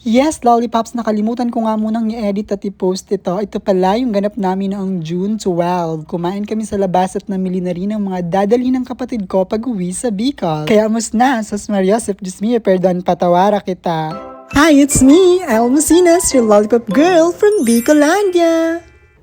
Yes, Lollipops, nakalimutan ko nga munang i-edit at i-post ito. Ito pala yung ganap namin noong June 12. Kumain kami sa labas at namili na rin ng mga dadali ng kapatid ko pag uwi sa Bicol. Kaya amos na, Sos Mariosep, Diyos mio, perdon, patawara kita. Hi, it's me, Almasinas, your lollipop girl from Bicolandia.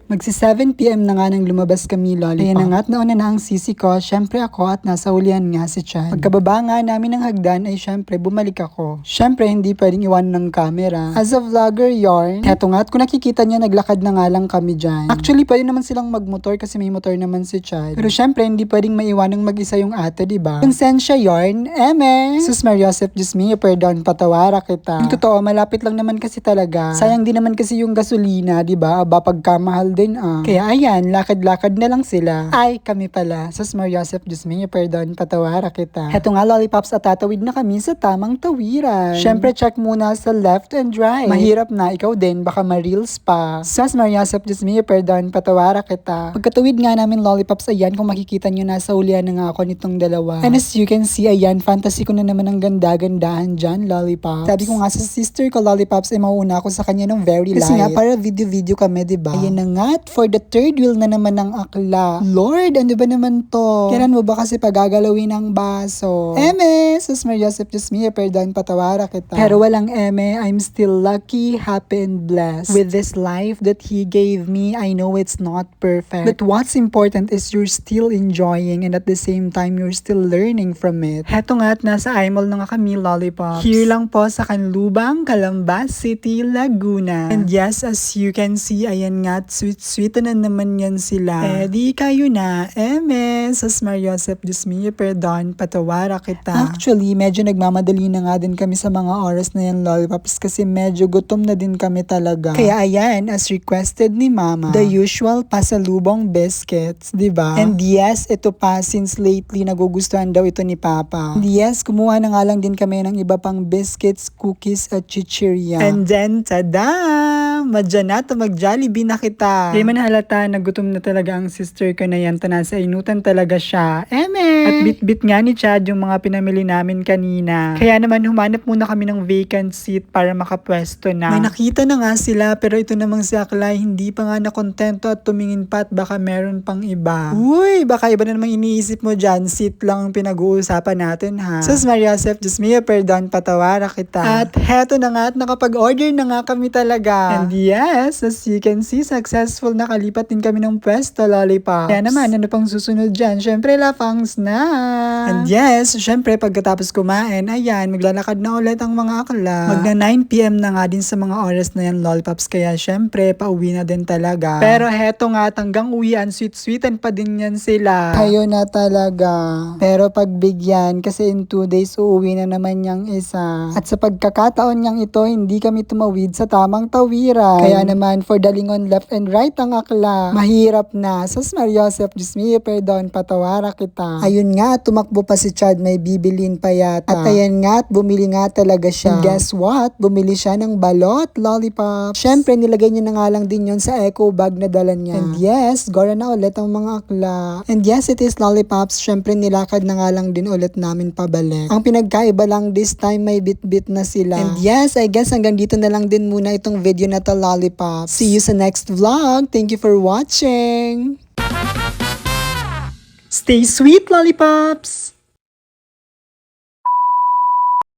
Magsi 7 PM na nga nang lumabas kami, Lollipop. Kaya na nga't nauna na ang sisi ko, syempre ako at nasa ulian nga si Chad. Pagkababa nga namin ng hagdan ay syempre bumalik ako. Syempre hindi pwedeng iwan ng camera. As a vlogger yarn, eto nga at kung nakikita niya naglakad na nga lang kami dyan. Actually pwede naman silang magmotor kasi may motor naman si Chad. Pero syempre hindi pwedeng maiwan ng mag-isa yung ate, diba? Konsensya yarn, eme! Sus Mariosep, Diyos mio, perdon, patawara kita. Yung totoo, malapit lang naman kasi talaga. Sayang din naman kasi yung gasolina, diba? Aba, pagkamahal din Kaya ayan, lakad-lakad na lang sila. Ay, kami pala. Sus Mariosep, Diyos mio, perdon, patawara kita. Heto nga, Lollipops, at tatawid na kami sa tamang tawiran. Syempre, check muna sa left and right. Mahirap na, ikaw din, baka ma-reels pa. Sus Mariosep, Diyos mio, perdon, patawara kita. Pagkatawid nga namin, Lollipops, ayan, kung makikita nyo, nasa ulian na nga ako nitong dalawa. And as you can see, ayan, fantasy ko na naman ang ganda-gandahan dyan, Lollipops. Sabi ko nga sa sister ko, Lollipops, ay mauuna ako sa kanya ng very light. Kasi nga, para video-video kami, diba? Ayan na nga, for the third wheel na naman ng akla. Lord, ano ba naman to? Kailan mo ba kasi pagagalawin ang baso? Eme! Sus Mariosep, Diyos mio, perdon, patawara kita. Pero walang eme, I'm still lucky, happy, and blessed. With this life that He gave me, I know it's not perfect. But what's important is you're still enjoying and at the same time, you're still learning from it. Heto nga at nasa iMall na nga kami, Lollipops. Here lang po sa Canlubang, Calambas City, Laguna. And yes, as you can see, ayan nga, sweet na naman yan sila. Eh di kayo na, eme, Sus Mariosep, Diyos mio, perdon, patawara kita. Actually, medyo nagmamadali na nga din kami sa mga oras na yan, Lollipops, kasi medyo gutom na din kami talaga. Kaya ayan, as requested ni Mama, the usual pasalubong biscuits, diba? And yes, ito pa, since lately nagugustuhan daw ito ni Papa. And yes, kumuha na nga lang din kami ng iba pang biscuits, cookies, at chichirya. And then, tada! Madyan na to, mag-Jollibee na kita. Di man halata, nagutom na talaga ang sister ko na yan. Nasa inutan talaga siya. Eme! At bit-bit nga ni Chad yung mga pinamili namin kanina. Kaya naman humanap muna kami ng vacant seat para makapwesto na. May nakita na nga sila pero ito namang si Aklay hindi pa nga nakontento at tumingin pa at baka meron pang iba. Uy, baka iba na namang iniisip mo dyan. Seat lang ang pinag-uusapan natin ha. Sus Mariosep, Diyos mio, perdon, patawara kita. At heto na nga at nakapag-order na nga kami talaga. And yes, as you can see, successful nakalipat din kami ng pwesto, Lollipops. Kaya naman, ano pang susunod dyan? Syempre, lafangs na! And yes, syempre, pagkatapos kumain, ayan, maglalakad na ulit ang mga akla. Magna 9 PM na nga din sa mga oras na yan, Lollipops. Kaya syempre, pauwi na din talaga. Pero heto nga, hanggang uwian, sweet-sweetan pa din yan sila. Kayo na talaga. Pero pagbigyan, kasi in 2 days, uuwi na naman yung isa. At sa pagkakataon niyang ito, hindi kami tumawid sa tamang tawiran. Kaya naman, for the lingon left and right ang akla. Mahirap na. Sus Mariosep, Diyos mio, perdon, patawara kita. Ayun nga, tumakbo pa si Chad, may bibilin pa yata. At ayan nga, at bumili nga talaga siya. And guess what? Bumili siya ng balot, Lollipops. Syempre, nilagay niya na nga lang din yon sa eco bag na dala niya. And yes, gora na ulit ang mga akla. And yes, it is, Lollipops. Syempre, nilakad na nga lang din ulit namin pabalik. Ang pinagkaiba lang this time, may bit-bit na sila. And yes, I guess hanggang dito na lang din muna itong video na to, Lollipops. See you sa next vlog. Thank you for watching. Stay sweet, Lollipops!